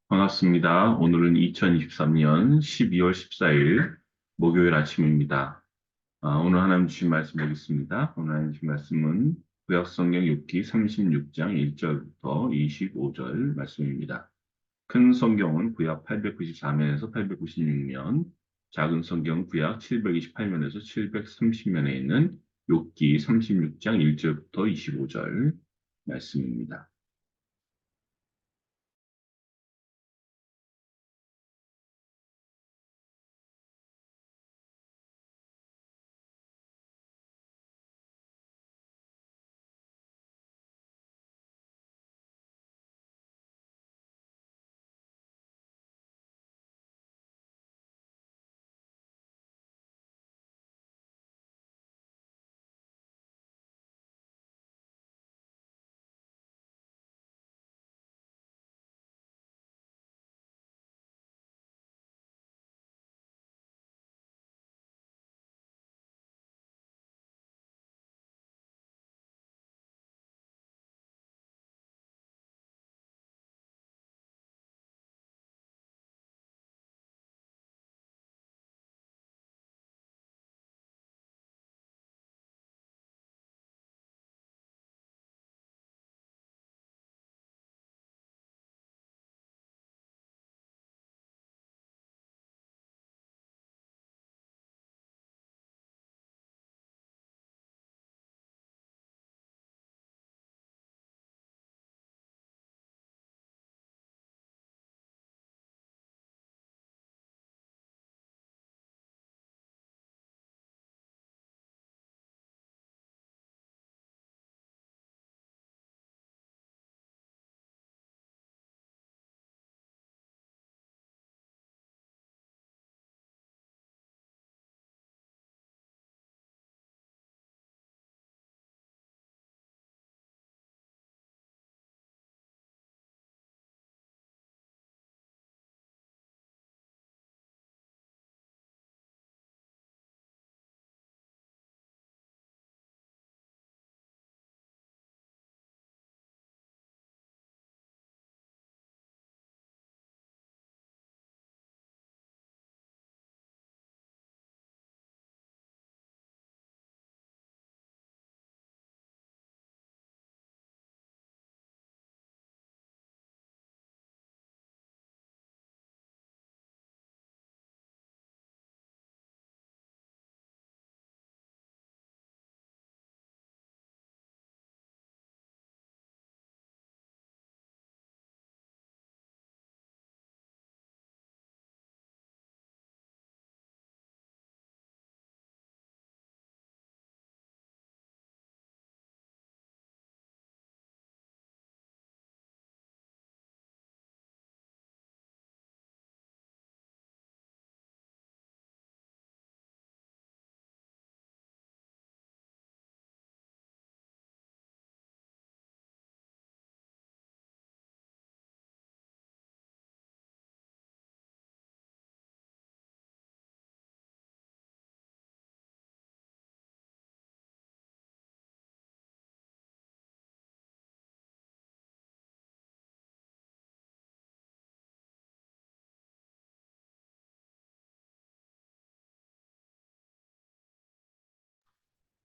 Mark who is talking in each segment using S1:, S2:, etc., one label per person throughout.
S1: 반갑습니다. 오늘은 2023년 12월 14일 목요일 아침입니다. 오늘 하나님 주신 말씀 보겠습니다. 오늘 하나님 주신 말씀은 구약성경 욥기 36장 1절부터 25절 말씀입니다. 큰 성경은 구약 894면에서 896면, 작은 성경은 구약 728면에서 730면에 있는 욥기 36장 1절부터 25절 말씀입니다.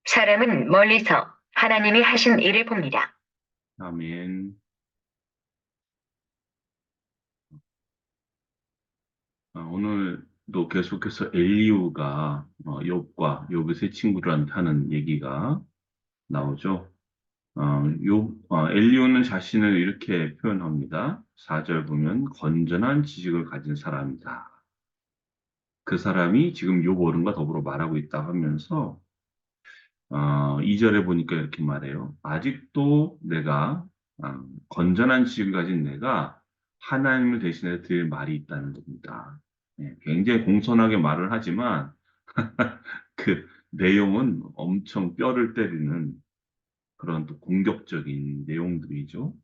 S2: 사람은 멀리서 하나님이 하신 일을 봅니다.
S1: 아멘. 오늘도 계속해서 엘리후가 욥과 욥의 세 친구들한테 하는 얘기가 나오죠. 엘리후는 자신을 이렇게 표현합니다. 4절 보면 건전한 지식을 가진 사람이다. 그 사람이 지금 욥 어른과 더불어 말하고 있다 하면서 2절에 보니까 이렇게 말해요. 아직도 내가 건전한 지식을 가진 내가 하나님을 대신해 드릴 말이 있다는 겁니다. 굉장히 공손하게 말을 하지만 그 내용은 엄청 뼈를 때리는 그런 또 공격적인 내용들이죠.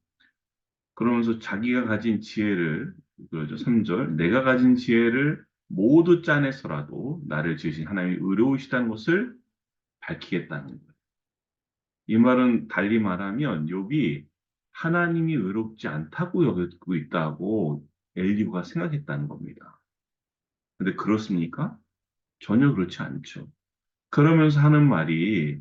S1: 그러면서 자기가 가진 지혜를, 그러죠. 3절, 내가 가진 지혜를 모두 짜내서라도 나를 지으신 하나님이 의로우시다는 것을 밝히겠다는 거예요. 이 말은 달리 말하면 욥이 하나님이 의롭지 않다고 여기고 있다고 엘리후가 생각했다는 겁니다. 근데 그렇습니까? 전혀 그렇지 않죠. 그러면서 하는 말이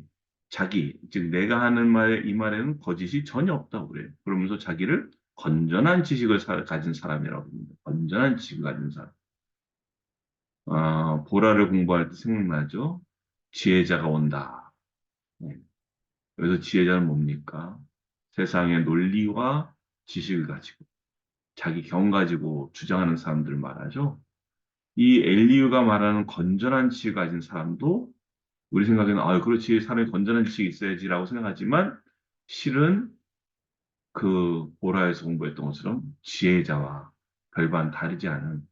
S1: 즉 내가 하는 이 말에는 거짓이 전혀 없다고 그래요. 그러면서 자기를 건전한 지식을 가진 사람이라고 합니다. 건전한 지식을 가진 사람. 보라를 공부할 때 생각나죠? 지혜자가 온다. 네. 여기서 지혜자는 뭡니까? 세상의 논리와 지식을 가지고 자기 경 가지고 주장하는 사람들을 말하죠. 이 엘리유가 말하는 건전한 지식을 가진 사람도 우리 생각에는 그렇지 사람이 건전한 지식이 있어야지라고 생각하지만 실은 그 보라에서 공부했던 것처럼 지혜자와 별반 다르지 않은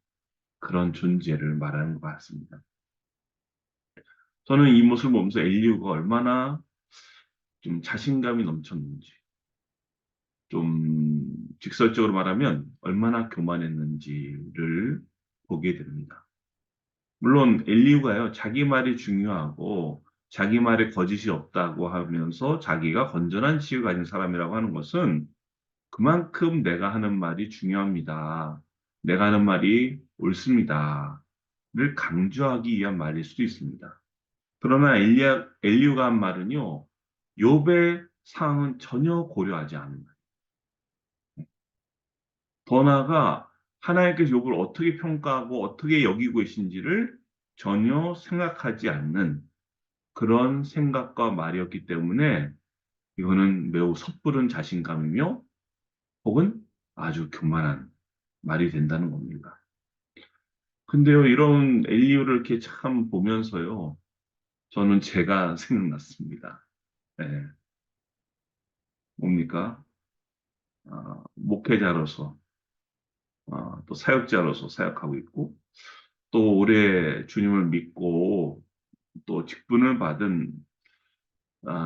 S1: 그런 존재를 말하는 것 같습니다. 저는 이 모습을 보면서 엘리후가 얼마나 좀 자신감이 넘쳤는지, 좀 직설적으로 말하면 얼마나 교만했는지를 보게 됩니다. 물론 엘리후가요, 자기 말이 중요하고 자기 말에 거짓이 없다고 하면서 자기가 건전한 지식을 가진 사람이라고 하는 것은 그만큼 내가 하는 말이 중요합니다. 내가 하는 말이 옳습니다. 를 강조하기 위한 말일 수도 있습니다. 그러나 엘리후가 한 말은요, 욥의 상황은 전혀 고려하지 않는 거예요. 더 나아가 하나님께서 욥을 어떻게 평가하고 어떻게 여기고 계신지를 전혀 생각하지 않는 그런 생각과 말이었기 때문에 이거는 매우 섣부른 자신감이며 혹은 아주 교만한 말이 된다는 겁니다. 근데요, 이런 엘리야를 이렇게 참 보면서요, 저는 제가 생각났습니다. 예, 뭡니까? 목회자로서, 또 사역자로서 사역하고 있고, 또 오래 주님을 믿고 또 직분을 받은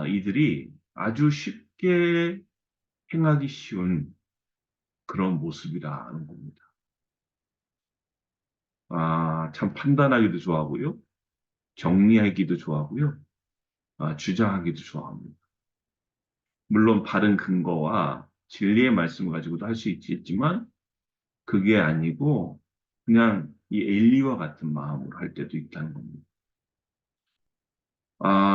S1: 이들이 아주 쉽게 행하기 쉬운 그런 모습이라는 겁니다. 참 판단하기도 좋아하고요. 정리하기도 좋아하고요. 주장하기도 좋아합니다. 물론 바른 근거와 진리의 말씀을 가지고도 할 수 있겠지만 그게 아니고 그냥 이 엘리와 같은 마음으로 할 때도 있다는 겁니다.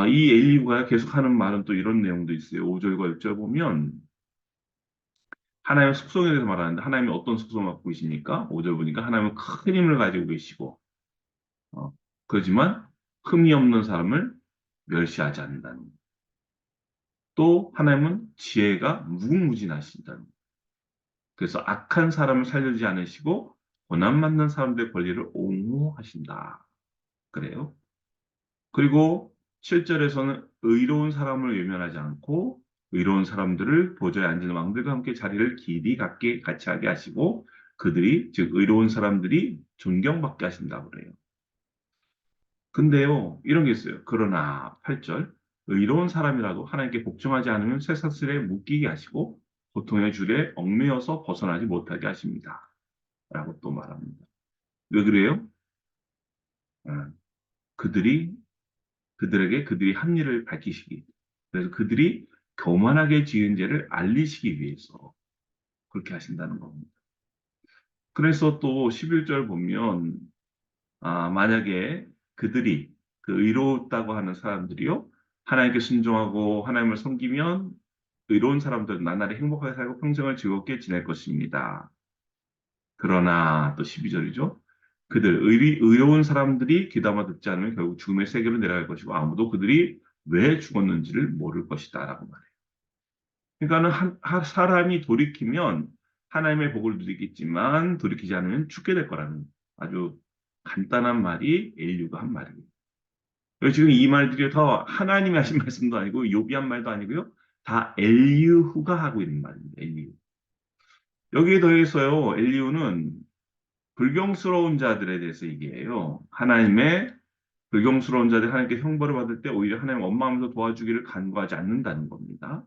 S1: 이 엘리가 계속 하는 말은 또 이런 내용도 있어요. 5절과 6절 보면 하나님의 속성에 대해서 말하는데 하나님이 어떤 속성을 갖고 계십니까? 5절 보니까 하나님은 큰 힘을 가지고 계시고 어, 그렇지만 흠이 없는 사람을 멸시하지 않는다는 것. 또 하나님은 지혜가 무궁무진하신다는 것. 그래서 악한 사람을 살려주지 않으시고 고난받는 사람들의 권리를 옹호하신다. 그래요. 그리고 7절에서는 의로운 사람을 외면하지 않고 의로운 사람들을 보좌에 앉은 왕들과 함께 자리를 길이 같이 하게 하시고 그들이 즉 의로운 사람들이 존경받게 하신다고 그래요. 근데요, 이런 게 있어요. 그러나 8절 의로운 사람이라도 하나님께 복종하지 않으면 쇠사슬에 묶이게 하시고 고통의 줄에 얽매여서 벗어나지 못하게 하십니다. 라고 또 말합니다. 왜 그래요? 아, 그들이 그들이 한 일을 밝히시기. 그래서 그들이 교만하게 지은 죄를 알리시기 위해서 그렇게 하신다는 겁니다. 그래서 또 11절 보면, 만약에 그들이 그 의롭다고 하는 사람들이요, 하나님께 순종하고 하나님을 섬기면 의로운 사람들은 나날이 행복하게 살고 평생을 즐겁게 지낼 것입니다. 그러나 또 12절이죠. 의로운 사람들이 귀담아 듣지 않으면 결국 죽음의 세계로 내려갈 것이고 아무도 그들이 왜 죽었는지를 모를 것이다. 라고 말해요. 그러니까는 사람이 돌이키면 하나님의 복을 누리겠지만 돌이키지 않으면 죽게 될 거라는 아주 간단한 말이 엘리후가 한 말입니다. 그리고 지금 이 말들이 더 하나님이 하신 말씀도 아니고 욥이 한 말도 아니고요. 다 엘리후가 하고 있는 말입니다. 엘리후. 여기에 더해서요. 엘리후는 불경스러운 자들에 대해서 얘기해요. 하나님의 불경스러운 자들이 하나님께 형벌을 받을 때 오히려 하나님 원망하면서 도와주기를 간구하지 않는다는 겁니다.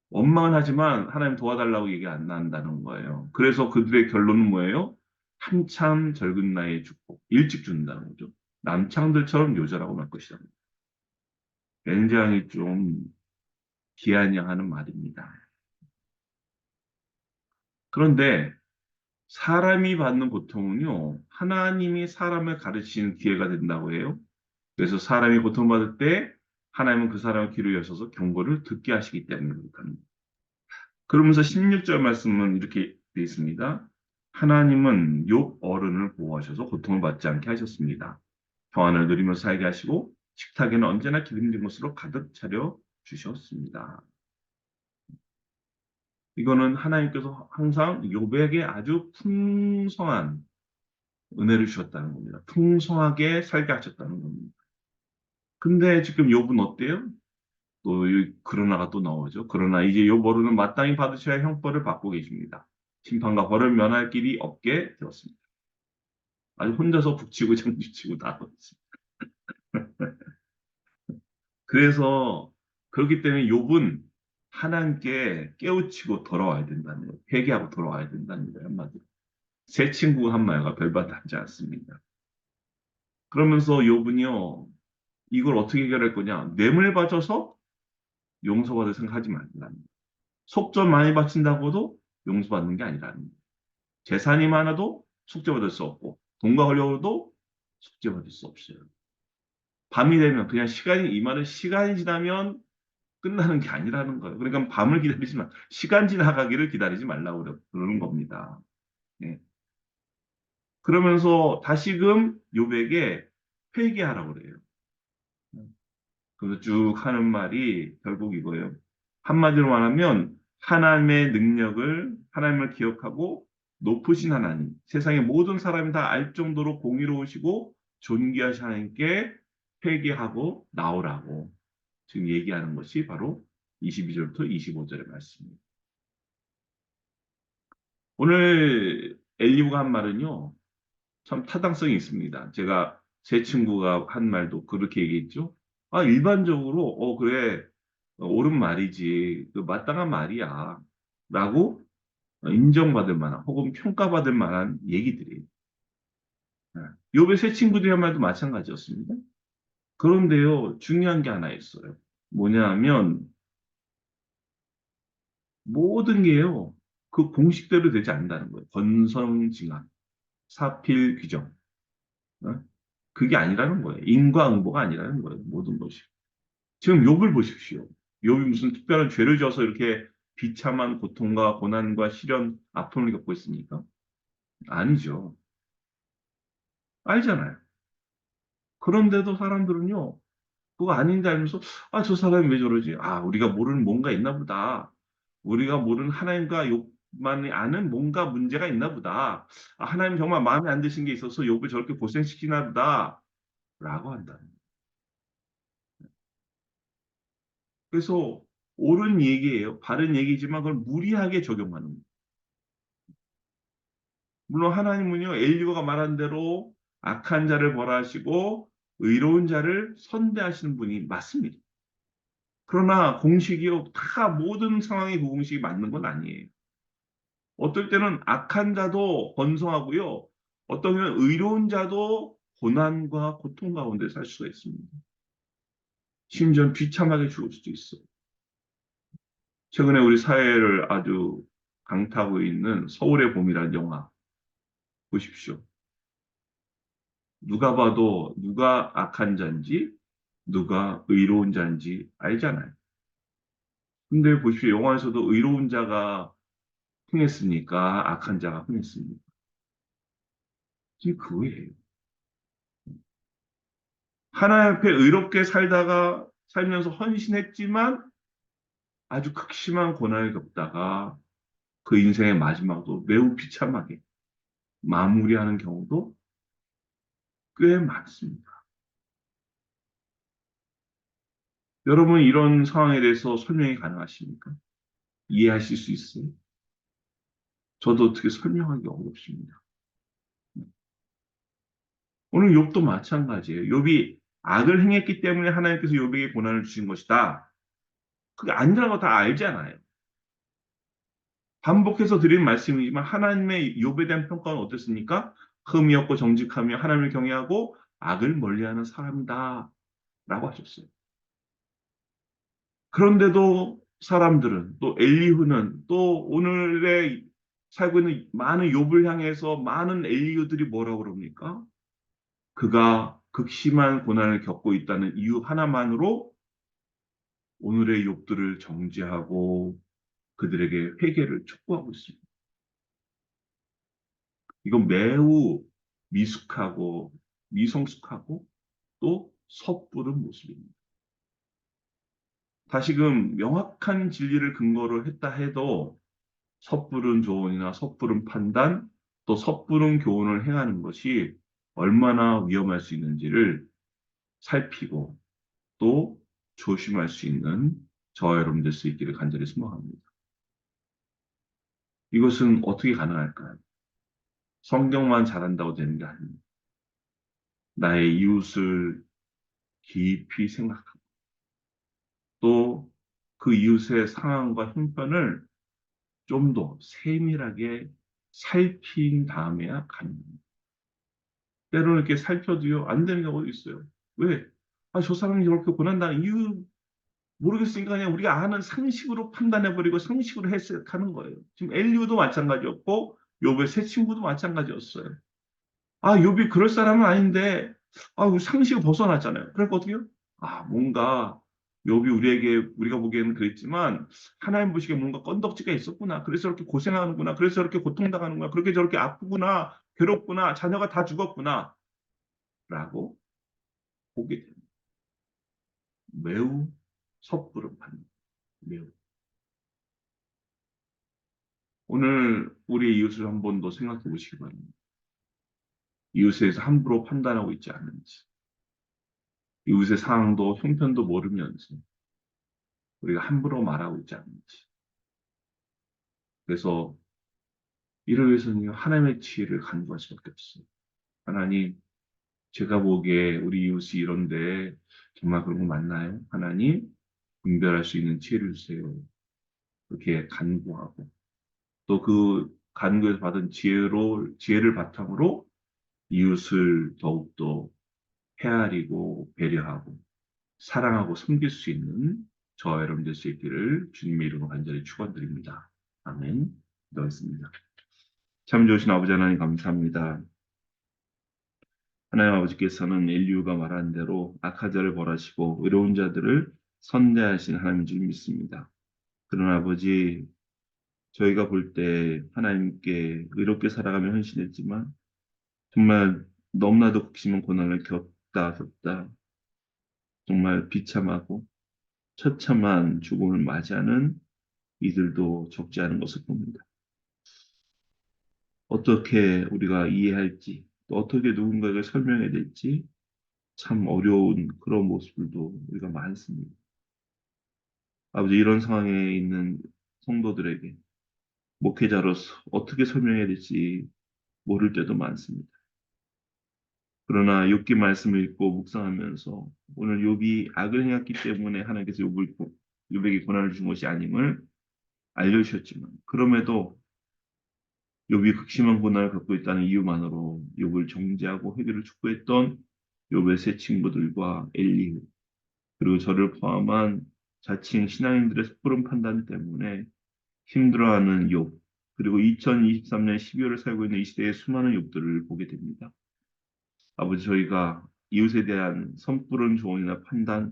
S1: 원망은 하지만 하나님 도와달라고 얘기 안 한다는 거예요. 그래서 그들의 결론은 뭐예요? 한참 젊은 나이에 죽고 일찍 죽는다는 거죠. 남창들처럼 요절하고 말 것이다. 굉장히 좀 비아냥하는 말입니다. 그런데 사람이 받는 고통은요, 하나님이 사람을 가르치는 기회가 된다고 해요. 그래서 사람이 고통받을 때 하나님은 그 사람의 귀를 여셔서 경고를 듣게 하시기 때문에 그렇답니다. 그러면서 16절 말씀은 이렇게 되어 있습니다. 하나님은 욥 어른을 보호하셔서 고통을 받지 않게 하셨습니다. 평안을 누리면서 살게 하시고 식탁에는 언제나 기름진 것으로 가득 차려 주셨습니다. 이거는 하나님께서 항상 욥에게 아주 풍성한 은혜를 주셨다는 겁니다. 풍성하게 살게 하셨다는 겁니다. 근데 지금 욥은 어때요? 또 그러나가 또 나오죠. 그러나 이제 욥 어른은 마땅히 받으셔야 할 형벌을 받고 계십니다. 심판과 벌을 면할 길이 없게 되었습니다. 아주 혼자서 북치고 장구치고 나왔습니다. 그래서 그렇기 때문에 욥은 하나님께 깨우치고 돌아와야 된다는 거예요. 회개하고 돌아와야 된다는 거예요. 한마디로. 새 친구 한 말과 별반하지 않습니다. 그러면서 욥은요, 이걸 어떻게 해결할 거냐? 뇌물 바쳐서 용서받을 생각하지 말라는 거예요. 속전 많이 바친다고도 용서받는 게 아니라는 거예요. 재산이 많아도 속죄받을 수 없고, 돈과 권력으로도 속죄받을 수 없어요. 밤이 되면 그냥 시간이, 이 말은 시간이 지나면 끝나는 게 아니라는 거예요. 그러니까 밤을 기다리지 마. 시간 지나가기를 기다리지 말라고 그러는 겁니다. 예. 그러면서 다시금 욥에게 회개하라고 그래요. 그래서 쭉 하는 말이 결국 이거예요. 한마디로 말하면 하나님의 능력을, 하나님을 기억하고 높으신 하나님, 세상의 모든 사람이 다 알 정도로 공의로우시고 존귀하신 하나님께 회개하고 나오라고 지금 얘기하는 것이 바로 22절부터 25절의 말씀입니다. 오늘 엘리후가 한 말은요, 참 타당성이 있습니다. 제가 제 친구가 한 말도 그렇게 얘기했죠. 아, 일반적으로, 그래, 옳은 말이지. 그 마땅한 말이야. 라고 인정받을 만한, 혹은 평가받을 만한 얘기들이. 욥의 세 친구들이 한 말도 마찬가지였습니다. 그런데요, 중요한 게 하나 있어요. 뭐냐 하면, 모든 게요, 그 공식대로 되지 않는다는 거예요. 건성징악, 사필귀정. 어? 그게 아니라는 거예요. 인과응보가 아니라는 거예요. 모든 것이. 지금 욥을 보십시오. 욥이 무슨 특별한 죄를 져서 이렇게 비참한 고통과 고난과 시련, 아픔을 겪고 있습니까? 아니죠. 알잖아요. 그런데도 사람들은요, 그거 아닌데 알면서, 아, 저 사람이 왜 저러지? 아, 우리가 모르는 뭔가 있나 보다. 우리가 모르는 하나님과 욥만이 아는 뭔가 문제가 있나 보다. 아, 하나님 정말 마음에 안 드신 게 있어서 욥을 저렇게 고생시키나 보다. 라고 한다. 그래서 옳은 얘기예요. 바른 얘기지만 그걸 무리하게 적용하는 거예요. 물론 하나님은요, 엘리야가 말한 대로 악한 자를 벌하시고 의로운 자를 선대하시는 분이 맞습니다. 그러나 공식이요, 다 모든 상황에 그 공식이 맞는 건 아니에요. 어떨 때는 악한 자도 번성하고요, 어떤 경우는 의로운 자도 고난과 고통 가운데 살 수가 있습니다. 심지어 비참하게 죽을 수도 있어요. 최근에 우리 사회를 아주 강타하고 있는 서울의 봄이라는 영화 보십시오. 누가 봐도 누가 악한 자인지 누가 의로운 자인지 알잖아요. 근데 보십시오. 영화에서도 의로운 자가 흥했습니까? 악한 자가 흥했습니까? 지금 그거예요. 하나님 앞에 의롭게 살면서 헌신했지만 아주 극심한 고난을 겪다가 그 인생의 마지막도 매우 비참하게 마무리하는 경우도 꽤 많습니다. 여러분 이런 상황에 대해서 설명이 가능하십니까? 이해하실 수 있어요? 저도 어떻게 설명하기 어렵습니다. 오늘 욥도 마찬가지예요. 욥이 악을 행했기 때문에 하나님께서 욥에게 고난을 주신 것이다. 그게 아니라는 거 다 알잖아요. 반복해서 드리는 말씀이지만 하나님의 욥에 대한 평가는 어땠습니까? 흠이 없고 정직하며 하나님을 경외하고 악을 멀리하는 사람이다. 라고 하셨어요. 그런데도 사람들은 또 엘리후는 또 오늘의 살고 있는 많은 욥을 향해서 많은 엘리우들이 뭐라고 그럽니까? 그가 극심한 고난을 겪고 있다는 이유 하나만으로 오늘의 욥들을 정죄하고 그들에게 회개를 촉구하고 있습니다. 이건 매우 미숙하고 미성숙하고 또 섣부른 모습입니다. 다시금 명확한 진리를 근거로 했다 해도 섣부른 조언이나 섣부른 판단, 또 섣부른 교훈을 행하는 것이 얼마나 위험할 수 있는지를 살피고 또 조심할 수 있는 저와 여러분 될 수 있기를 간절히 소망합니다. 이것은 어떻게 가능할까요? 성경만 잘한다고 되는 게 아닙니다. 나의 이웃을 깊이 생각하고 또 그 이웃의 상황과 형편을 좀 더 세밀하게 살핀 다음에야 가능합니다. 때로는 이렇게 살펴도요, 안 되는 경우도 있어요. 왜? 아, 저 사람이 저렇게 고난다는 이유 모르겠으니까 그냥 우리가 아는 상식으로 판단해버리고 상식으로 해석하는 거예요. 지금 엘리우도 마찬가지였고, 욥의 세 친구도 마찬가지였어요. 아, 욥이 그럴 사람은 아닌데, 아, 우리 상식을 벗어났잖아요. 그러니까 어떻게 해요? 아, 뭔가, 욥이 우리가 보기에는 그랬지만, 하나님 보시기에 뭔가 건덕지가 있었구나. 그래서 저렇게 고생하는구나. 그래서 저렇게 고통당하는구나. 그렇게 저렇게 아프구나. 괴롭구나. 자녀가 다 죽었구나. 라고 보게 됩니다. 매우 섣부른 판단. 매우. 오늘 우리 이웃을 한 번 더 생각해 보시기 바랍니다. 이웃에 대해서 함부로 판단하고 있지 않는지. 이웃의 상황도 형편도 모르면서 우리가 함부로 말하고 있지 않는지. 그래서 이를 위해서는 하나님의 지혜를 간구할 수밖에 없어요. 하나님, 제가 보기에 우리 이웃이 이런데 정말 그런 거 맞나요? 하나님, 분별할 수 있는 지혜를 주세요. 그렇게 간구하고 또 그 간구에서 받은 지혜를 바탕으로 이웃을 더욱더 헤아리고 배려하고 사랑하고 섬길 수 있는 저와 여러분 될 수 있기를 주님의 이름으로 간절히 축원드립니다. 아멘. 기도하겠습니다. 참 좋으신 아버지 하나님 감사합니다. 하나님 아버지께서는 인류가 말한 대로 악한 자를 벌하시고 의로운 자들을 선대하신 하나님인 줄 믿습니다. 그러나 아버지 저희가 볼 때 하나님께 의롭게 살아가며 헌신했지만 정말 너무나도 극심한 고난을 겪다 정말 비참하고 처참한 죽음을 맞이하는 이들도 적지 않은 것을 봅니다. 어떻게 우리가 이해할지, 또 어떻게 누군가에게 설명해야 될지 참 어려운 그런 모습들도 우리가 많습니다. 아버지 이런 상황에 있는 성도들에게 목회자로서 어떻게 설명해야 될지 모를 때도 많습니다. 그러나 욥기 말씀을 읽고 묵상하면서 오늘 욥이 악을 행했기 때문에 하나님께서 욥에게 고난을 준 것이 아님을 알려주셨지만 그럼에도 욥이 극심한 고난을 겪고 있다는 이유만으로 욥을 정죄하고 회개를 촉구했던 욥의 세 친구들과 엘리후 그리고 저를 포함한 자칭 신앙인들의 섣부른 판단 때문에 힘들어하는 욥 그리고 2023년 12월을 살고 있는 이 시대의 수많은 욥들을 보게 됩니다. 아버지 저희가 이웃에 대한 섣부른 조언이나 판단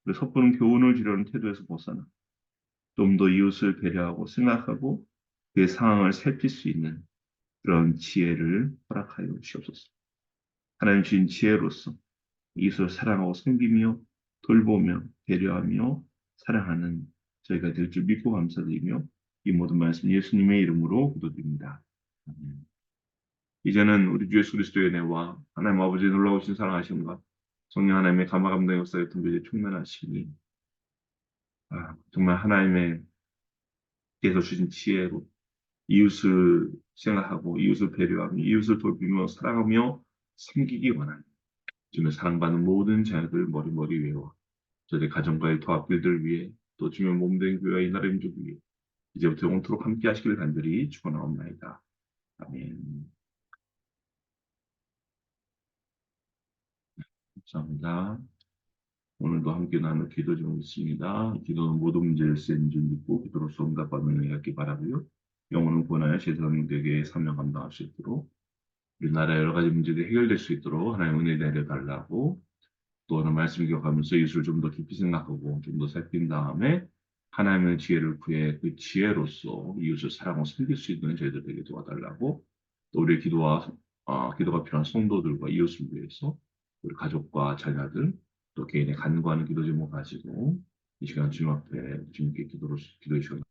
S1: 그리고 섣부른 교훈을 주려는 태도에서 벗어나 좀 더 이웃을 배려하고 생각하고 그의 상황을 살필 수 있는 그런 지혜를 허락하여 주시옵소서. 하나님 주신 지혜로서 이웃을 사랑하고 섬기며 돌보며 배려하며 사랑하는 저희가 될 줄 믿고 감사드리며 이 모든 말씀 예수님의 이름으로 기도드립니다. 아멘. 이제는 우리 주 예수 그리스도의 은혜와 하나님 아버지의 놀라우신 사랑하심과 성령 하나님의 감화감동의 역사에 통비에 충만하시니 정말 하나님의 께서 주신 지혜로 이웃을 생각하고 이웃을 배려하며 이웃을 돌보며 사랑하며 섬기기 원하는 주님의 사랑받는 모든 자녀들 머리머리 외워 저희 가정과의 도합들을 위해 또 주님의 몸된 교회와 이 나라의 민족 위해 이제부터 영원토록 함께 하시기를 간절히 축원하옵나이다. 아멘. 감사합니다. 오늘도 함께 나눌 기도 좀 있습니다. 기도는 모든 문제를 쓰는 줄 믿고 기도로서 응답받는 은혜 갖기 바라고요. 영혼을 구원하여 제사장되게 사명 감당할 수 있도록 우리나라 여러 가지 문제들이 해결될 수 있도록 하나님 은혜 내려달라고 또 오늘 말씀 기억하면서 예수를 좀 더 깊이 생각하고 좀 더 살핀 다음에 하나님의 지혜를 구해 그 지혜로서 이웃을 사랑하고 섬길 수 있는 저희들에게 도와달라고 또 우리의 기도가 필요한 성도들과 이웃을 위해서 우리 가족과 자녀들 또 개인의 간구하는 기도 제목 가지고 이 시간 주님 앞에 주님께 기도의 시간